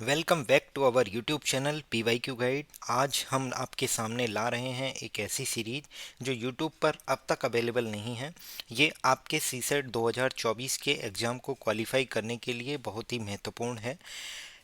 Welcome back to our YouTube channel PYQ guide. आज हम आपके सामने ला रहे हैं एक ऐसी सीरीज जो यूट्यूब पर अब तक अवेलेबल नहीं है। ये आपके सीसेट 2024 के एग्ज़ाम को क्वालिफाई करने के लिए बहुत ही महत्वपूर्ण है।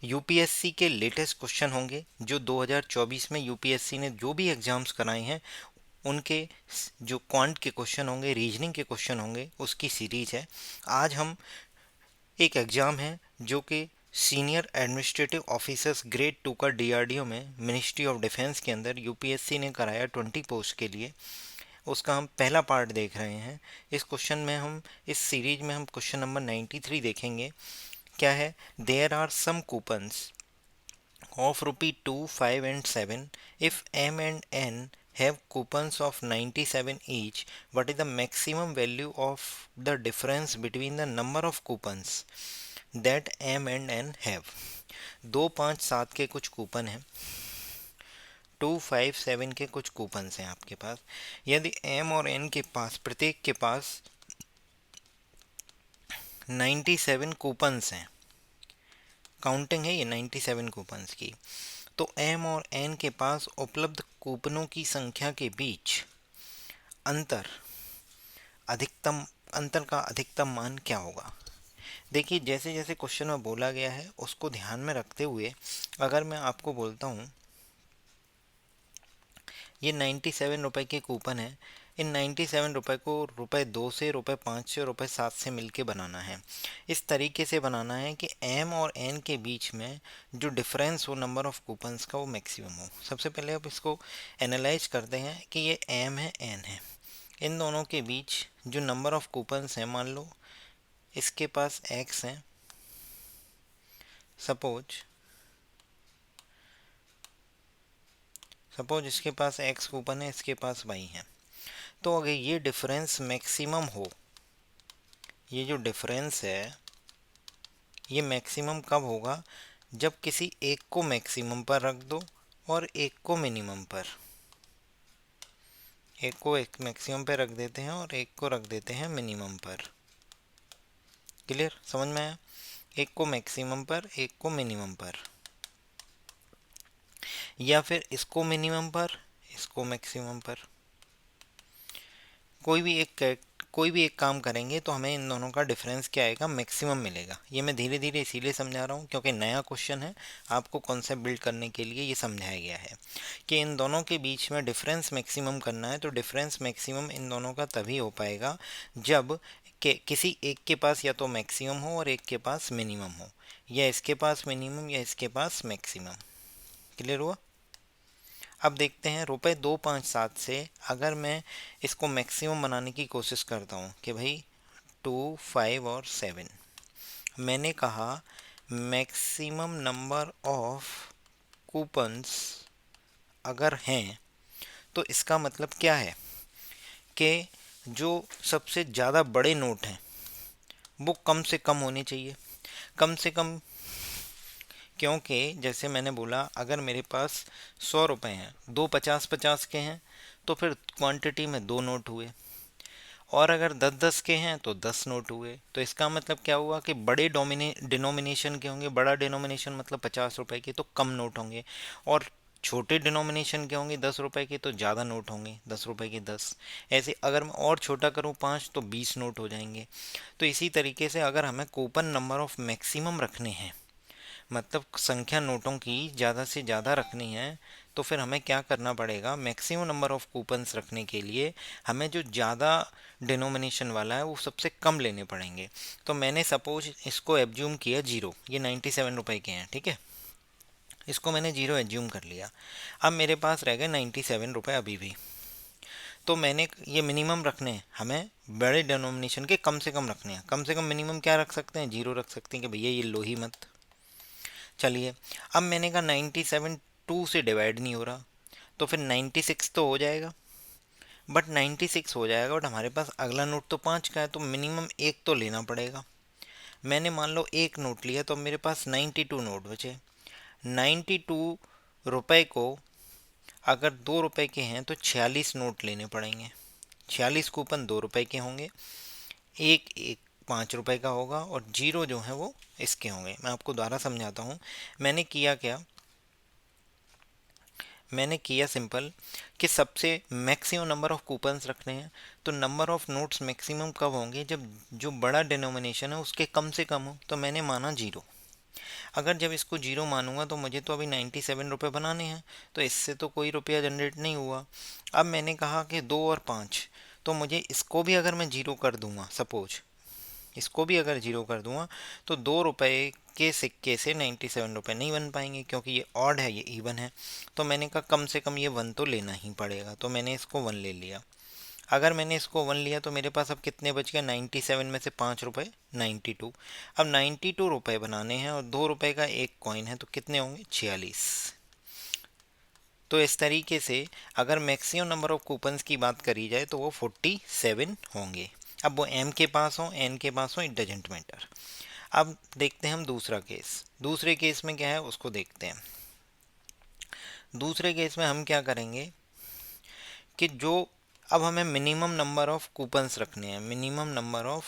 यूपीएससी के लेटेस्ट क्वेश्चन होंगे जो 2024 में यूपीएससी ने जो भी एग्ज़ाम्स कराए हैं उनके जो क्वांट के क्वेश्चन होंगे, रीजनिंग के क्वेश्चन होंगे, उसकी सीरीज है। आज हम एक एग्ज़ाम है जो कि सीनियर एडमिनिस्ट्रेटिव ऑफिसर्स ग्रेड 2 का डीआरडीओ में मिनिस्ट्री ऑफ डिफेंस के अंदर यूपीएससी ने कराया 20 पोस्ट के लिए। उसका हम पहला पार्ट देख रहे हैं। इस क्वेश्चन में हम इस सीरीज में हम क्वेश्चन नंबर 93 देखेंगे। क्या है? There are some coupons of rupee 2, 5 and 7. If M and N have coupons of 97 each, what is the maximum value of the difference between the number of coupons that M and N have? 2, 5, 7 के कुछ coupon हैं, 2, 5, 7 के कुछ coupons हैं आपके पास। यदि M और N के पास प्रत्येक के पास 97 कूपन्स हैं, काउंटिंग है ये 97 कूपन्स की, तो एम और एन के पास उपलब्ध कूपनों की संख्या के बीच अंतर अधिकतम अंतर का अधिकतम मान क्या होगा? देखिए, जैसे जैसे क्वेश्चन में बोला गया है उसको ध्यान में रखते हुए अगर मैं आपको बोलता हूँ ये 97 रुपये के कूपन है, इन 97 रुपये को रुपये 2 से, रुपये 5 से, रुपये 7 से मिलके बनाना है। इस तरीके से बनाना है कि एम और एन के बीच में जो डिफरेंस हो नंबर ऑफ कूपन्स का वो मैक्सिमम हो। सबसे पहले आप इसको एनालाइज करते हैं कि ये एम है, एन है, इन दोनों के बीच जो नंबर ऑफ कूपन्स हैं, मान लो इसके पास एक्स हैं, सपोज इसके पास एक्स कूपन है, इसके पास वाई है। तो अगर ये डिफरेंस मैक्सिमम हो, ये जो डिफरेंस है ये मैक्सिमम कब होगा? जब किसी एक को मैक्सिमम पर रख दो और एक को मिनिमम पर। एक को एक मैक्सिमम पे रख देते हैं और एक को रख देते हैं मिनिमम पर। क्लियर? समझ में आया? एक को मैक्सिमम पर, एक को मिनिमम पर, या फिर इसको मिनिमम पर, इसको मैक्सिमम पर। कोई भी एक काम करेंगे तो हमें इन दोनों का डिफरेंस क्या आएगा? मैक्सिमम मिलेगा। ये मैं धीरे धीरे इसीलिए समझा रहा हूँ क्योंकि नया क्वेश्चन है, आपको कॉन्सेप्ट बिल्ड करने के लिए ये समझाया गया है कि इन दोनों के बीच में डिफरेंस मैक्सिमम करना है। तो डिफरेंस मैक्सिमम इन दोनों का तभी हो पाएगा जब किसी एक के पास या तो मैक्सिमम हो और एक के पास मिनिमम हो, या इसके पास मिनिमम या इसके पास मैक्सिमम। क्लियर हुआ? अब देखते हैं रुपये 2, 5, 7 से अगर मैं इसको मैक्सिमम बनाने की कोशिश करता हूँ कि भाई 2, 5 और 7, मैंने कहा मैक्सिमम नंबर ऑफ कूपन्स अगर हैं तो इसका मतलब क्या है कि जो सबसे ज़्यादा बड़े नोट हैं वो कम से कम होने चाहिए। कम से कम क्योंकि जैसे मैंने बोला, अगर मेरे पास 100 रुपये हैं, दो 50-50 के हैं, तो फिर क्वांटिटी में 2 नोट हुए, और अगर 10-10 के हैं तो 10 नोट हुए। तो इसका मतलब क्या हुआ कि बड़े डिनोमिनेशन के होंगे, बड़ा डिनोमिनेशन मतलब 50 रुपये के, तो कम नोट होंगे, और छोटे डिनोमिनेशन के होंगे 10 रुपये के, तो ज़्यादा नोट होंगे, 10 रुपये के 10। ऐसे अगर मैं और छोटा करूँ 5 तो 20 नोट हो जाएंगे। तो इसी तरीके से अगर हमें कूपन नंबर ऑफ मैक्सिमम रखने हैं, मतलब संख्या नोटों की ज़्यादा से ज़्यादा रखनी है, तो फिर हमें क्या करना पड़ेगा? मैक्सिमम नंबर ऑफ कूपन्स रखने के लिए हमें जो ज़्यादा डिनोमिनेशन वाला है वो सबसे कम लेने पड़ेंगे। तो मैंने सपोज इसको एज्यूम किया 0, ये 97 रुपये के हैं, ठीक है, इसको मैंने 0 एज्यूम कर लिया। अब मेरे पास रह गए 97 रुपये अभी भी। तो मैंने ये मिनिमम रखने हैं, हमें बड़े डिनोमिनेशन के कम से कम रखने हैं। कम से कम मिनिमम क्या रख सकते हैं? 0 रख सकते हैं कि भैया ये लो ही मत। चलिए, अब मैंने कहा 97 2 से डिवाइड नहीं हो रहा, तो फिर 96 तो हो जाएगा, बट 96 हो जाएगा, बट हमारे पास अगला नोट तो 5 का है, तो मिनिमम एक तो लेना पड़ेगा। मैंने मान लो एक नोट लिया, तो मेरे पास 92 नोट बचे। 92 रुपये को अगर 2 रुपये के हैं तो 46 नोट लेने पड़ेंगे। 46 कूपन 2 रुपये के होंगे, एक एक 5 रुपए का होगा और जीरो जो है वो इसके होंगे। मैं आपको दोबारा समझाता हूँ। मैंने किया क्या, मैंने किया सिंपल कि सबसे मैक्सिमम नंबर ऑफ कूपन्स रखने हैं। तो नंबर ऑफ नोट्स मैक्सिमम कब होंगे, जब जो बड़ा डिनोमिनेशन है उसके कम से कम हो। तो मैंने माना जीरो। अगर जब इसको जीरो मानूंगा तो मुझे तो अभी 97 रुपये बनाने हैं, तो इससे तो कोई रुपया जनरेट नहीं हुआ। अब मैंने कहा कि 2 और 5, तो मुझे इसको भी अगर मैं जीरो कर दूंगा, सपोज इसको भी अगर जीरो कर दूंगा, तो 2 रुपये के सिक्के से 97 रुपये नहीं बन पाएंगे, क्योंकि ये ऑड है ये इवन है। तो मैंने कहा कम से कम ये वन तो लेना ही पड़ेगा, तो मैंने इसको वन ले लिया। अगर मैंने इसको वन लिया तो मेरे पास अब कितने बच गए, 97 में से 5 रुपये, 92। अब 92 रुपये बनाने हैं और 2 रुपये का एक कॉइन है, तो कितने होंगे, 46। तो इस तरीके से अगर मैक्सिमम नंबर ऑफ कूपन्स की बात करी जाए तो वो 47 होंगे। अब वो एम के पास हो एन के पास हो, इट डजेंट मैटर। अब देखते हैं हम दूसरा केस। दूसरे केस में क्या है उसको देखते हैं। दूसरे केस में हम क्या करेंगे कि जो अब हमें मिनिमम नंबर ऑफ कूपन्स रखने हैं, minimum number of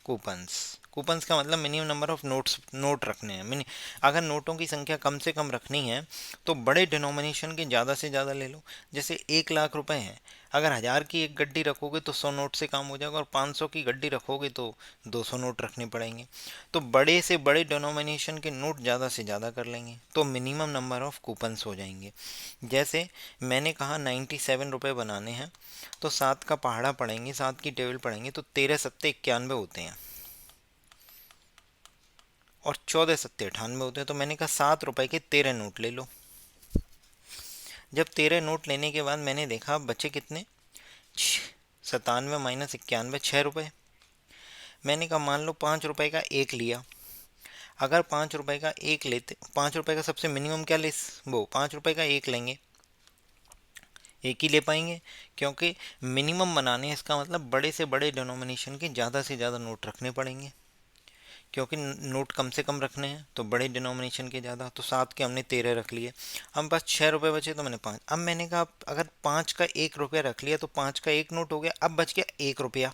coupons, coupons का मतलब मिनिमम नंबर ऑफ नोट रखने हैं। अगर नोटों की संख्या कम से कम रखनी है तो बड़े डिनोमिनेशन के ज़्यादा से ज़्यादा ले लो। जैसे 1 लाख रुपए हैं, अगर 1000 की एक गड्डी रखोगे तो 100 नोट से काम हो जाएगा, और 500 की गड्डी रखोगे तो 200 नोट रखने पड़ेंगे। तो बड़े से बड़े डिनोमिनेशन के नोट ज़्यादा से ज़्यादा कर लेंगे तो मिनिमम नंबर ऑफ कूपन्स हो जाएंगे। जैसे मैंने कहा 97 रुपये बनाने हैं, तो 7 का पहाड़ा पढ़ेंगे, 7 की टेबल पढ़ेंगे, तो 13 सत्ते 91 होते हैं और 14 सत्ते 98 होते हैं। तो मैंने कहा 7 रुपए के 13 नोट ले लो। जब 13 नोट लेने के बाद मैंने देखा बचे कितने, 97 माइनस 91, 6 रुपये। मैंने कहा मान लो 5 रुपए का एक लिया। अगर 5 रुपए का एक लेते, 5 रुपए का सबसे मिनिमम क्या ले, वो 5 रुपए का एक लेंगे, एक ही ले पाएंगे, क्योंकि मिनिमम बनाने हैं, इसका मतलब बड़े से बड़े डिनोमिनेशन के ज़्यादा से ज़्यादा नोट रखने पड़ेंगे। क्योंकि नोट कम से कम रखने हैं तो बड़े डिनोमिनेशन के ज़्यादा, तो 7 के हमने 13 रख लिए। हम पास 6 रुपये बचे तो मैंने 5। अब मैंने कहा अगर 5 का 1 रुपया रख लिया तो 5 का एक नोट हो गया, अब बच गया 1 रुपया।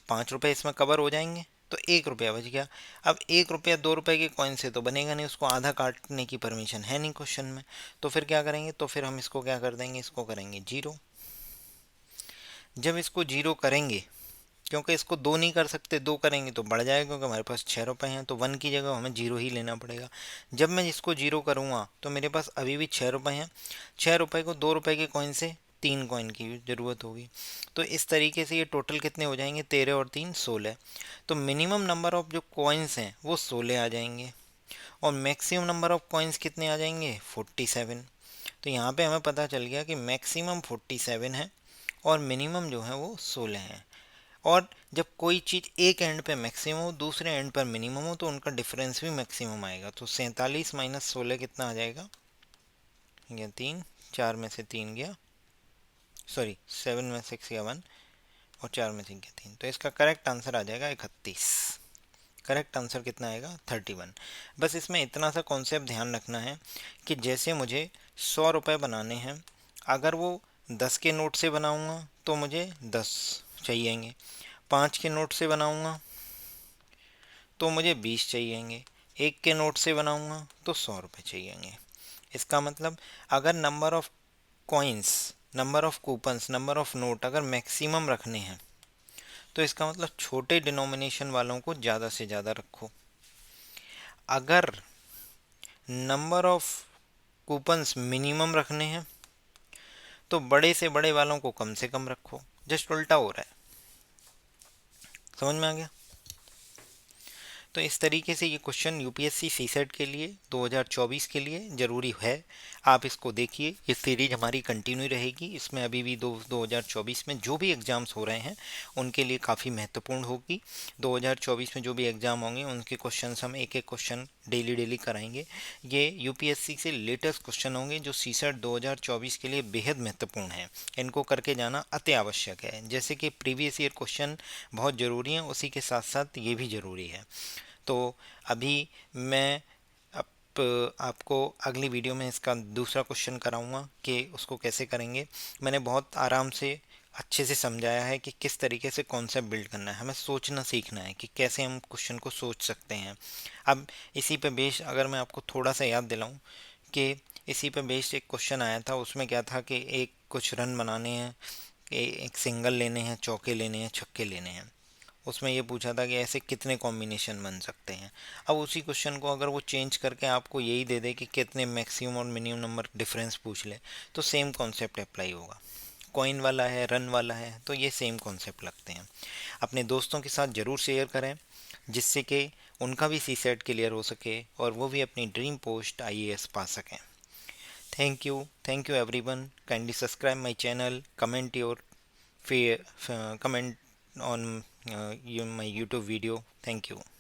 5 रुपये इसमें कवर हो जाएंगे, तो 1 रुपया बच गया। अब 1 रुपया 2 रुपये के कॉइन से तो बनेगा नहीं, उसको आधा काटने की परमिशन है नहीं क्वेश्चन में। तो फिर क्या करेंगे, तो फिर हम इसको क्या कर देंगे, इसको करेंगे जीरो। जब इसको जीरो करेंगे, क्योंकि इसको दो नहीं कर सकते, दो करेंगे तो बढ़ जाएगा, क्योंकि हमारे पास 6 रुपये हैं, तो वन की जगह हमें जीरो ही लेना पड़ेगा। जब मैं इसको जीरो करूँगा तो मेरे पास अभी भी 6 रुपये हैं। 6 रुपये को 2 रुपये के कॉइन से 3 कॉइन की ज़रूरत होगी। तो इस तरीके से ये टोटल कितने हो जाएंगे, 13 और 3 16। तो मिनिमम नंबर ऑफ जो कॉइन्स हैं वो 16 आ जाएंगे, और मैक्सिमम नंबर ऑफ कॉइन्स कितने आ जाएंगे, 47। तो यहाँ पे हमें पता चल गया कि मैक्सिमम 47 है और मिनिमम जो है वो 16 है। और जब कोई चीज़ एक एंड पे मैक्सिमम हो, दूसरे एंड पर मिनिमम हो, तो उनका डिफरेंस भी मैक्सिमम आएगा। तो 47 माइनस 16 कितना आ जाएगा, या 3, 4 में से 3 गया, सॉरी 7 में 6 गया 1, और 4 में से गया 3, तो इसका करेक्ट आंसर आ जाएगा 31। करेक्ट आंसर कितना आएगा, 31। बस इसमें इतना सा कॉन्सेप्ट ध्यान रखना है कि जैसे मुझे 100 रुपये बनाने हैं, अगर वो 10 के नोट से बनाऊंगा तो मुझे 10 चाहिएंगे, 5 के नोट से बनाऊंगा तो मुझे 20 चाहिएंगे, 1 के नोट से बनाऊंगा तो 100 रुपये चाहिएंगे। इसका मतलब अगर number of coins, number of coupons, number of note अगर मैक्सिमम रखने हैं तो इसका मतलब छोटे डिनोमिनेशन वालों को ज़्यादा से ज़्यादा रखो। अगर नंबर ऑफ कूपन्स मिनिमम रखने हैं तो बड़े से बड़े वालों को कम से कम रखो। जस्ट उल्टा हो रहा है, समझ में आ गया। तो इस तरीके से ये क्वेश्चन यूपीएससी सीसेट के लिए 2024 के लिए ज़रूरी है। आप इसको देखिए, ये सीरीज हमारी कंटिन्यू रहेगी। इसमें अभी भी 2024 में जो भी एग्ज़ाम्स हो रहे हैं उनके लिए काफ़ी महत्वपूर्ण होगी। 2024 में जो भी एग्ज़ाम होंगे उनके क्वेश्चंस हम एक एक क्वेश्चन डेली डेली कराएंगे। ये यूपीएससी से लेटेस्ट क्वेश्चन होंगे जो सीसेट 2024 के लिए बेहद महत्वपूर्ण हैं। इनको करके जाना अति आवश्यक है। जैसे कि प्रीवियस ईयर क्वेश्चन बहुत ज़रूरी हैं, उसी के साथ साथ ये भी ज़रूरी है। तो अभी मैं आपको अगली वीडियो में इसका दूसरा क्वेश्चन कराऊंगा कि उसको कैसे करेंगे। मैंने बहुत आराम से अच्छे से समझाया है कि किस तरीके से कॉन्सेप्ट बिल्ड करना है, हमें सोचना सीखना है कि कैसे हम क्वेश्चन को सोच सकते हैं। अब इसी पे बेस्ड अगर मैं आपको थोड़ा सा याद दिलाऊं कि इसी पे बेस्ड एक क्वेश्चन आया था, उसमें क्या था कि एक कुछ रन बनाने हैं, एक सिंगल लेने हैं, चौके लेने हैं, छक्के लेने हैं। उसमें ये पूछा था कि ऐसे कितने कॉम्बिनेशन बन सकते हैं। अब उसी क्वेश्चन को अगर वो चेंज करके आपको यही दे दे कि कितने मैक्सिमम और मिनिमम नंबर डिफरेंस पूछ ले, तो सेम कॉन्सेप्ट अप्लाई होगा। कॉइन वाला है, रन वाला है, तो ये सेम कॉन्सेप्ट लगते हैं। अपने दोस्तों के साथ ज़रूर शेयर करें, जिससे कि उनका भी सी सेट क्लियर हो सके और वो भी अपनी ड्रीम पोस्ट आईएएस पा सकें। Thank you everyone. Kindly subscribe my channel, comment your comment on my YouTube video. Thank you.